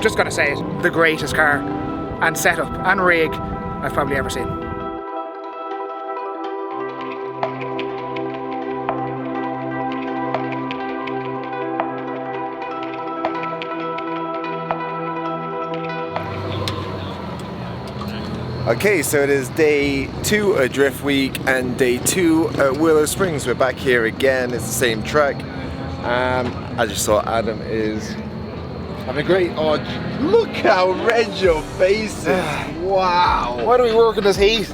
just gonna say it, the greatest car and setup and rig I've probably ever seen. Okay, so it is day 2 at Drift Week and day 2 at Willow Springs. We're back here again, it's the same track. I just saw Adam is having a great, oh, look how red your face is. Wow. Why do we work in this heat?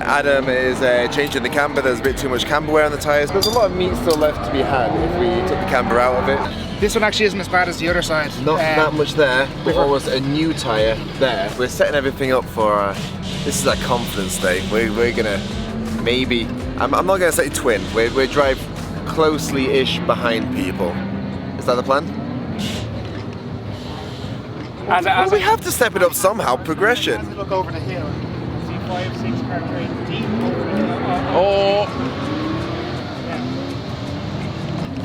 Adam is changing the camber. There's a bit too much camber wear on the tyres. There's a lot of meat still left to be had if we took the camber out of it. This one actually isn't as bad as the other side. Not that much there, but almost a new tyre there. We're setting everything up for, this is our confidence day. We're gonna, maybe, I'm not gonna say twin, we drive closely-ish behind people. Is that the plan? Well, we have to step it up somehow, progression. As I look over the hill, see 5, 6 car trains deep over the hill. Oh!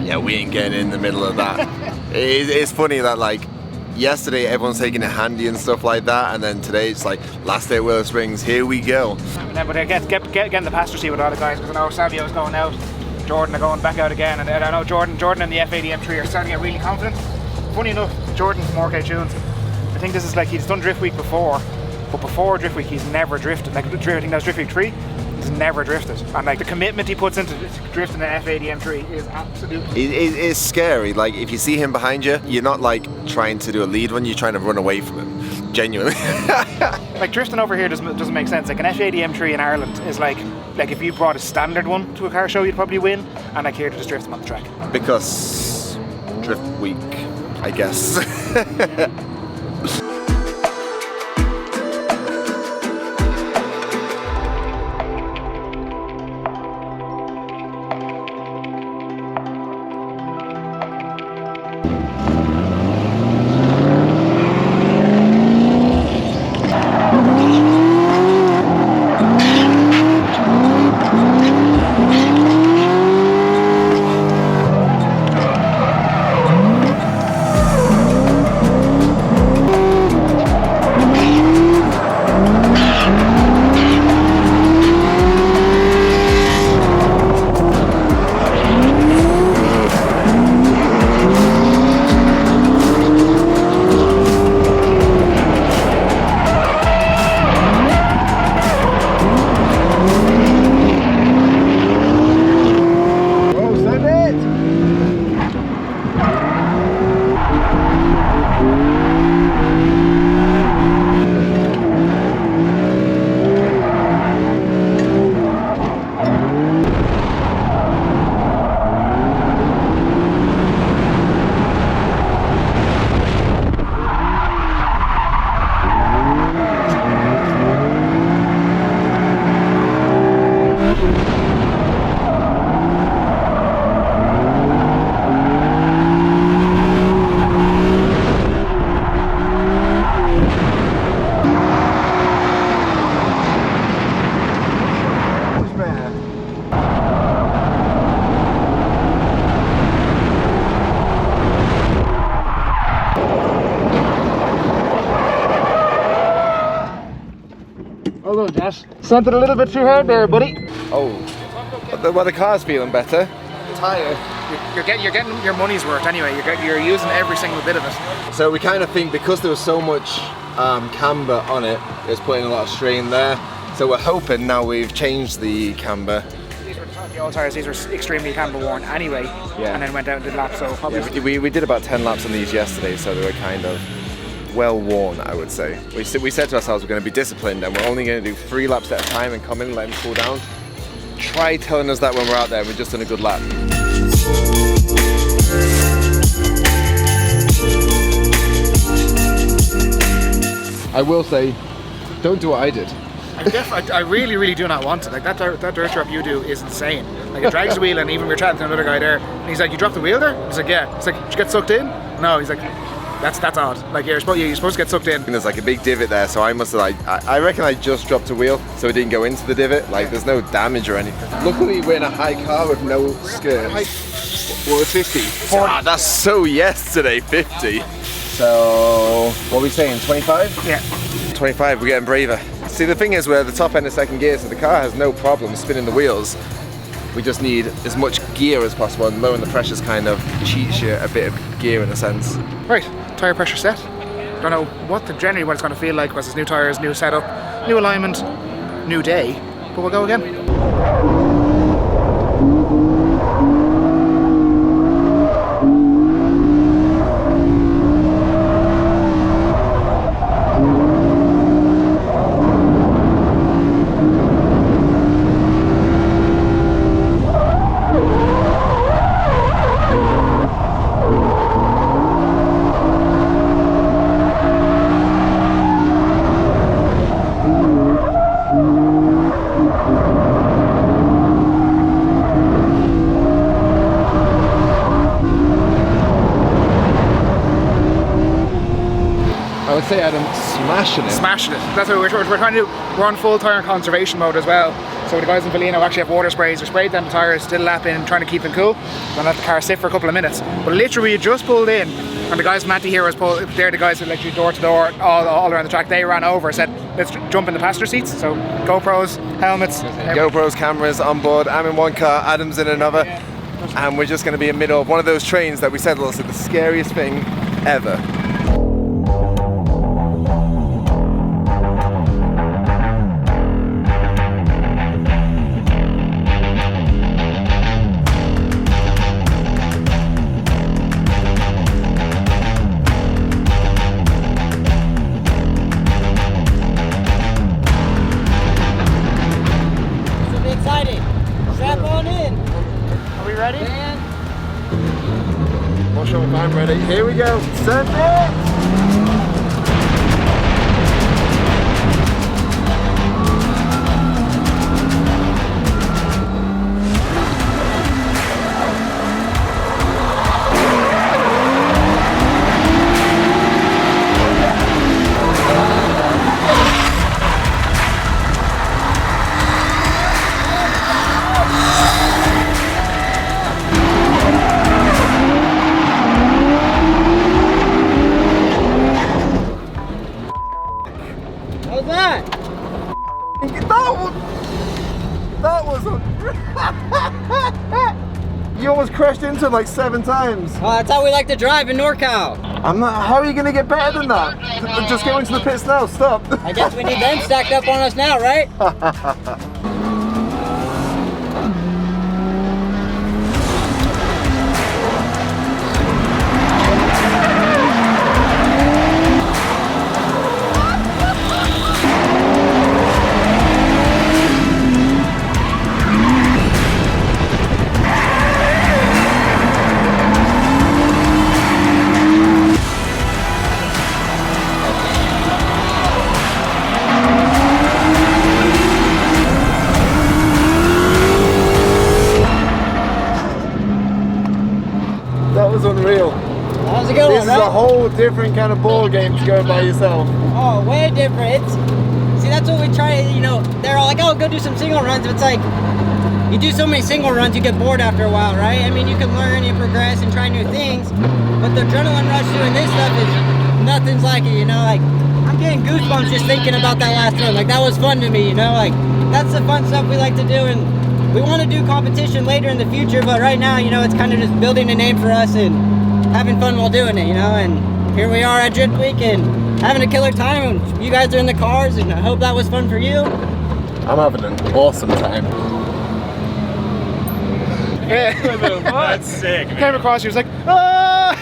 Yeah, we ain't getting in the middle of that. It's funny that like yesterday everyone's taking it handy and stuff like that, and then today it's like last day at Willow Springs, here we go. But I get in the passenger seat with all the guys because I know Savio's going out, Jordan are going back out again, and I know Jordan and the F80 M3 are starting to get really confident. Funny enough, Jordan from RK Tunes, I think this is like he's done Drift Week before, but before Drift Week he's never drifted. Like I think that was Drift Week 3. He's never drifted, and like the commitment he puts into drifting an F80 M3 is absolutely. It is scary. Like if you see him behind you, you're not like trying to do a lead one. You're trying to run away from him. Genuinely. Like drifting over here doesn't make sense. Like an F80 M3 in Ireland is like if you brought a standard one to a car show, you'd probably win. And like here to just drift them on the track. Because Drift Week, I guess. Hello, Josh. Sent it a little bit too hard there, buddy. Oh, well, the car's feeling better. Tire. You're getting your money's worth anyway. You're using every single bit of it. So we kind of think because there was so much camber on it, it's putting a lot of strain there. So we're hoping now we've changed the camber. These were the old tires. These were extremely camber worn anyway. Yeah. And then went out and did laps. So probably we did about 10 laps on these yesterday, so they were kind of well worn, I would say. We said to ourselves we're going to be disciplined and we're only going to do 3 laps at a time and come in and let them cool down. Try telling us that when we're out there and we've just done a good lap. I will say, don't do what I did. I really do not want it. Like that dirt drop you do is insane. Like it drags the wheel, and even we were chatting to another guy there, and he's like, "You dropped the wheel there?" He's like, "Yeah." It's like, "Did you get sucked in?" No, he's like, That's odd. Like you're supposed to get sucked in. And there's like a big divot there, so I must have I reckon I just dropped a wheel, so it didn't go into the divot. Like there's no damage or anything. Luckily we're in a high car with no skirts. What was 50? 40. Ah, that's so yesterday, 50. So, what are we saying, 25? Yeah. 25, we're getting braver. See, the thing is, we're at the top end of second gear, so the car has no problem spinning the wheels. We just need as much gear as possible, and lowering the pressures kind of cheats you a bit of gear in a sense. Right, tyre pressure set. Don't know generally what it's going to feel like, because it's new tyres, new setup, new alignment, new day, but we'll go again. I would say, Adam, smashing it. Smashing it. That's what we're trying to do. We're on full tyre conservation mode as well. So the guys in Villino actually have water sprays. They sprayed down the tyres, still lapping, trying to keep them cool. Don't let the car sit for a couple of minutes. But literally, you just pulled in, and the guys from Anti-Heroes pulled. They're the guys who literally door to door, all around the track. They ran over, said, "Let's jump in the passenger seats." So GoPros, helmets, GoPros, cameras on board. I'm in one car, Adam's in another, and we're just going to be in the middle of one of those trains that we said was the scariest thing ever. Strap on in. Are we ready? Not sure if I'm ready. Here we go. Send it! How's that? That was You almost crashed into it like 7 times. Oh, that's how we like to drive in NorCal. I'm not. How are you gonna get better than that? Just go into the pits now. Stop. I guess we need them stacked up on us now, right? That was unreal. That was a good This one, is right? a whole different kind of ball game to go by yourself. Oh, way different. See, that's what we try, they're all like, oh, go do some single runs. But it's like, you do so many single runs, you get bored after a while, right? I mean, you can learn, you progress, and try new things. But the adrenaline rush doing this stuff is nothing's like it, like, I'm getting goosebumps just thinking about that last run. Like, that was fun to me, like, that's the fun stuff we like to do. And we want to do competition later in the future, but right now, it's kind of just building a name for us and having fun while doing it, and here we are at Drift Week and having a killer time, and you guys are in the cars, and I hope that was fun for you. I'm having an awesome time. That's sick, man. Came across, he was like, ah!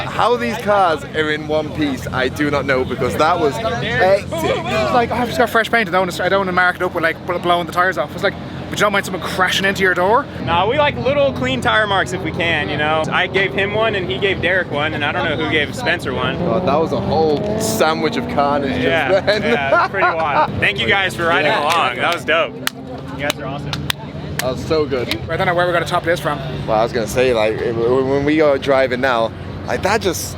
How these cars are in one piece, I do not know, because that was hectic. It's like, I've just got fresh paint, I don't want to mark it up with like blowing the tires off. It's like, but you don't mind someone crashing into your door? No, we like little clean tire marks if we can, I gave him one and he gave Derek one, and I don't know who gave Spencer one. God, that was a whole sandwich of carnage just then. Yeah, it's pretty wild. Thank you guys for riding along. That was dope. You guys are awesome. That was so good. I don't know where we're going to top this from. Well, I was going to say, like, when we are driving now, like, that just,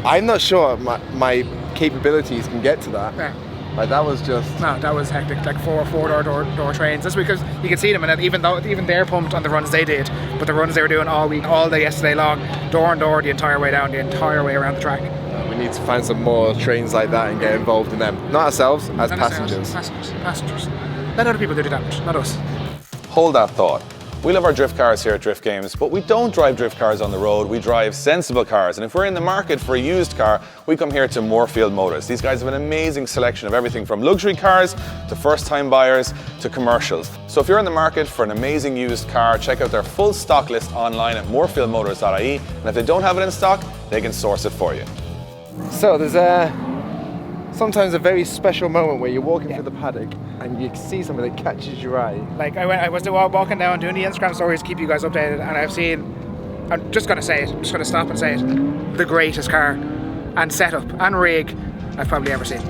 I'm not sure my capabilities can get to that. Yeah. Like that was just... No, that was hectic. Like four door trains. That's because you can see them, and even they're pumped on the runs they did, but the runs they were doing all week, all day yesterday long, door and door the entire way down, the entire way around the track. We need to find some more trains like that and get involved in them. Not ourselves, as Not passengers. Passengers. Let other people do the damage, not us. Hold that thought. We love our drift cars here at Drift Games, but we don't drive drift cars on the road, we drive sensible cars. And if we're in the market for a used car, we come here to Moorfield Motors. These guys have an amazing selection of everything from luxury cars to first-time buyers to commercials. So if you're in the market for an amazing used car, check out their full stock list online at moorfieldmotors.ie, and if they don't have it in stock, they can source it for you. So there's sometimes a very special moment where you're walking through the paddock and you see something that catches your eye. Like I was walking down doing the Instagram stories to keep you guys updated, and I've seen, I'm just gonna say it, I'm just gonna stop and say it, the greatest car and setup and rig I've probably ever seen.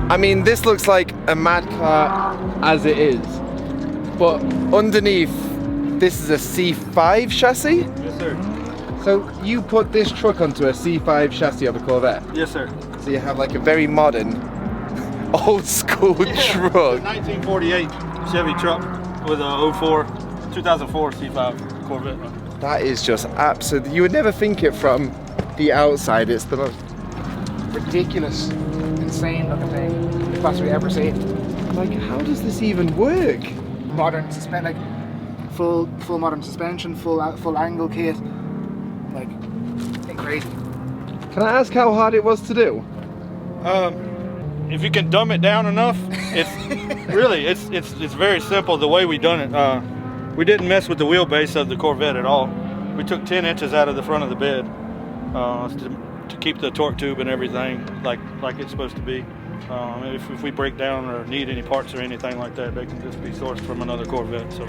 I mean, this looks like a mad car as it is, but underneath, this is a C5 chassis? Yes, sir. So you put this truck onto a C5 chassis of a Corvette? Yes, sir. So you have like a very modern, old school truck. 1948 Chevy truck with a 2004 C5 Corvette. That is just absolute. You would never think it from the outside. It's the most Ridiculous, insane looking thing you've possibly ever seen. like. How does this even work? Modern suspension, like full modern suspension, full angle kit, like crazy. Can I ask how hard it was to do? If you can dumb it down enough, it's really it's very simple the way we done it. We didn't mess with the wheelbase of the Corvette at all. We took 10 inches out of the front of the bed to keep the torque tube and everything like it's supposed to be. If we break down or need any parts or anything like that, they can just be sourced from another Corvette. So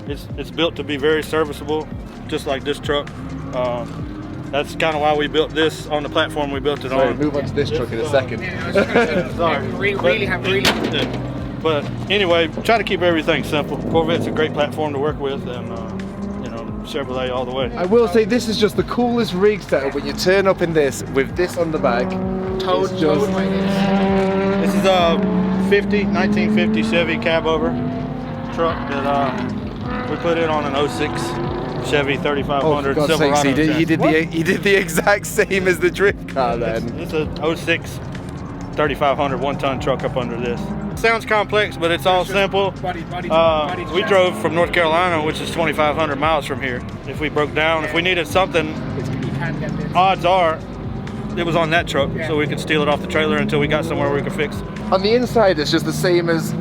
it's built to be very serviceable, just like this truck. That's kind of why we built this on the platform we built it Sorry, on. move on to this truck in a second. Sorry. But anyway, try to keep everything simple. Corvette's a great platform to work with, and Chevrolet all the way. I will say this is just the coolest rig setup when you turn up in this with this on the back. Towed by this. This is a 1950 Chevy cab over truck that we put it on an 06 Chevy 3500 God's sakes, Silverado. he did the exact same as the drift car then. It's a 06 3500 one-ton truck up under this. Sounds complex, but it's all simple. We drove from North Carolina, which is 2,500 miles from here. If we broke down, if we needed something, odds are it was on that truck, so we could steal it off the trailer until we got somewhere where we could fix it. On the inside, it's just the same as.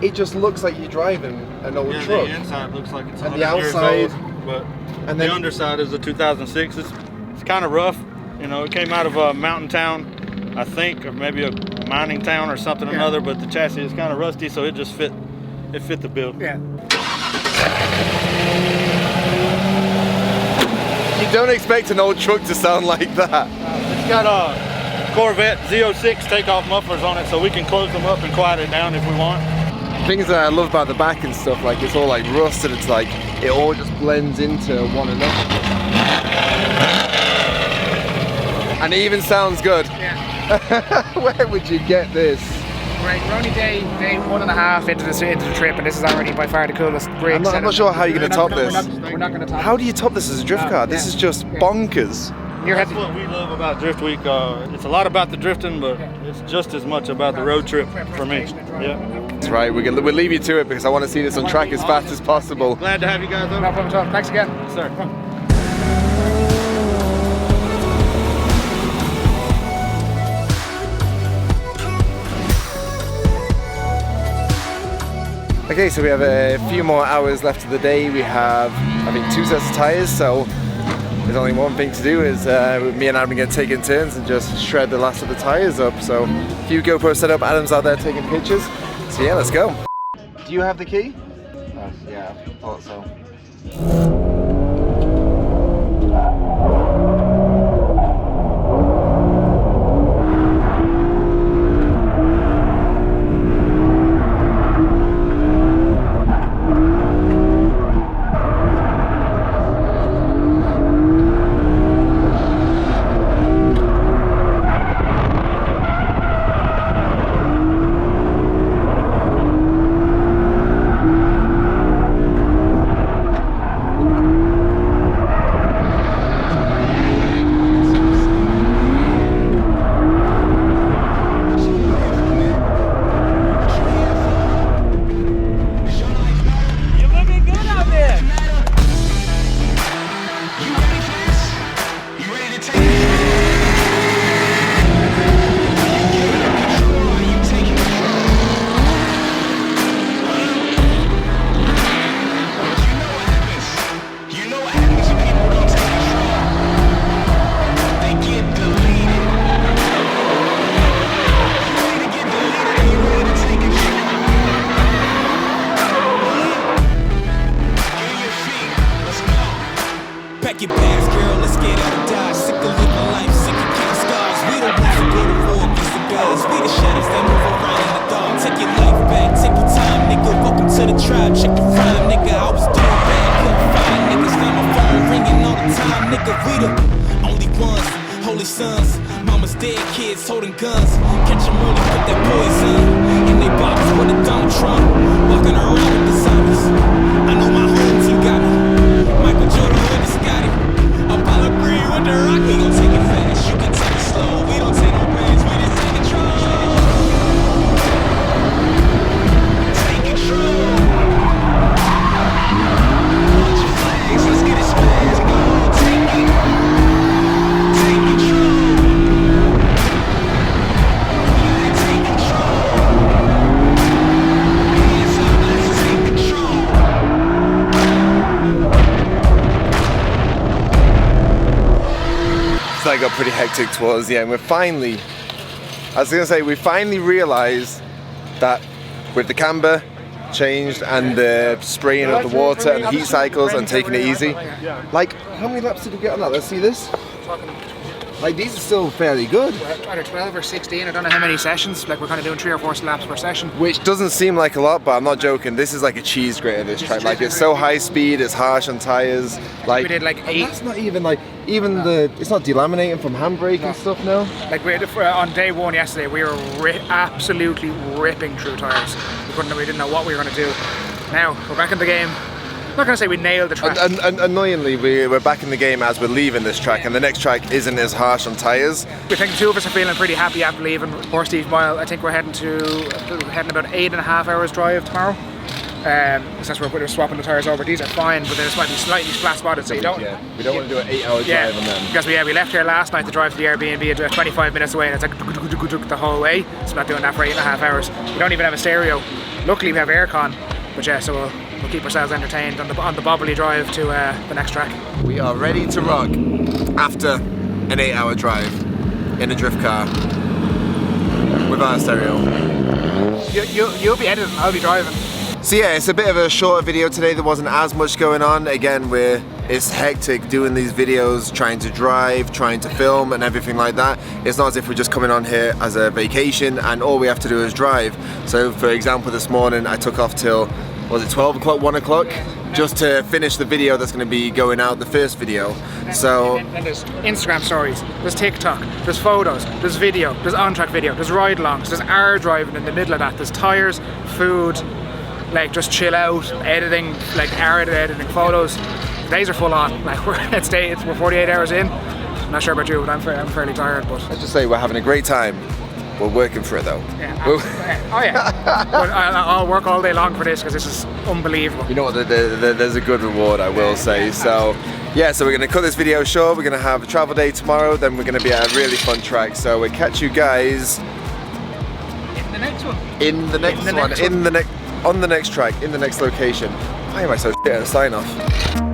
It just looks like you're driving an old truck. The inside looks like it's 100 the outside, years old, but and the then underside is a 2006. It's kind of rough. You know, it came out of a mountain town, I think, or maybe a mining town or something or another, but the chassis is kind of rusty, so it just fit the bill. Yeah. you don't expect an old truck to sound like that. It's got a Corvette Z06 takeoff mufflers on it, so we can close them up and quiet it down if we want. Things that I love about the back and stuff, like it's all like rusted, it's like it all just blends into one another. And it even sounds good. Yeah. Where would you get this? Right, we're only day 1.5 into the trip, and this is already by far the coolest rig. I'm not sure how you're going to top this. We're not going to top How do you top this as a drift car? This is just bonkers. That's what we love about Drift Week. It's a lot about the drifting, but it's just as much about the road trip for me. Yeah. That's right, we'll leave you to it because I want to see this on track as fast as possible. Glad to have you guys over. No problem at all. Thanks again. Sir. Okay, so we have a few more hours left of the day. We have, I think, 2 sets of tyres, so there's only one thing to do is me and Adam are going to take in turns and just shred the last of the tyres up. So a few GoPro set up, Adam's out there taking pictures. So yeah, let's go. Do Do you have the key? Yeah, I thought so. Pack your bags, girl, let's get out and die. Sick of living life, sick of kicking scars. We don't want to go to war against the gods. We the shadows that move around in the dark. Take your life back, take your time, nigga. Welcome to the tribe, check the rhyme, nigga. I was doing bad, couldn't find niggas. Now my phone ringing all the time, nigga. We the only ones, holy sons. Mama's dead, kids holding guns. Catch 'em early, put that poison in they bottles with a Donald Trump. Walking around with the zombies. I know my home team got me. Michael Jordan with the Scotty. Apollo Creed with the rock. We gon' take it fast, you can take it slow. We don't take no breaks, we just take control. Take control. Launch your flags, let's get it spaz. Go, take it. Take control. Yeah, take control. Hands up, let's take control. So I got pretty hectic towards the end. We finally realized that with the camber changed and the spraying of the water and the heat cycles and taking it easy, like how many laps did we get on that? Let's see this. Like these are still fairly good. Either 12 or 16, I don't know how many sessions, like we're kind of doing 3 or 4 laps per session. Which doesn't seem like a lot, but I'm not joking. This is like a cheese grater, this track. Like it's so high speed, it's harsh on tires. Like We did like 8. That's not even like, it's not delaminating from handbrake and stuff now. Like we had, on day 1 yesterday, we were absolutely ripping through tires. We didn't know what we were going to do. Now we're back in the game. I'm not going to say we nailed the track. And annoyingly, we're back in the game as we're leaving this track, and the next track isn't as harsh on tyres. We think the 2 of us are feeling pretty happy after leaving Poor Steve Mile. I think we're heading about 8.5 hours drive tomorrow. Since we're swapping the tyres over. These are fine, but they just might be slightly flat spotted, so you don't. Yeah, we don't want to do an 8-hour drive on them. Because we left here last night to drive to the Airbnb. It's 25 minutes away, and it's like the whole way. So we're not doing that for 8.5 hours. We don't even have a stereo. Luckily, we have aircon. But yeah, so we'll keep ourselves entertained on the bobbly drive to the next track. We are ready to rock after an 8-hour drive in a drift car without a stereo. You'll be editing, I'll be driving. So yeah, it's a bit of a shorter video today. There wasn't as much going on. Again, it's hectic doing these videos, trying to drive, trying to film and everything like that. It's not as if we're just coming on here as a vacation and all we have to do is drive. So for example, this morning I took off till, was it 12 o'clock, 1 o'clock? Just to finish the video that's going to be going out, the first video. So and there's Instagram stories, there's TikTok, there's photos, there's video, there's on-track video, there's ride-alongs, there's our driving in the middle of that, there's tyres, food, like just chill out, editing, like our editing photos. Days are full on. Like we're 48 hours in. I'm not sure about you, but I'm fairly tired. But let's just say we're having a great time. We're working for it though. Yeah, oh yeah. But I'll work all day long for this because this is unbelievable. You know what? There's a good reward, I will say. So yeah, so we're gonna cut this video short. We're gonna have a travel day tomorrow. Then we're gonna be at a really fun track. So we'll catch you guys in the next one. On the next track, in the next location. Why am I so shit at a sign off?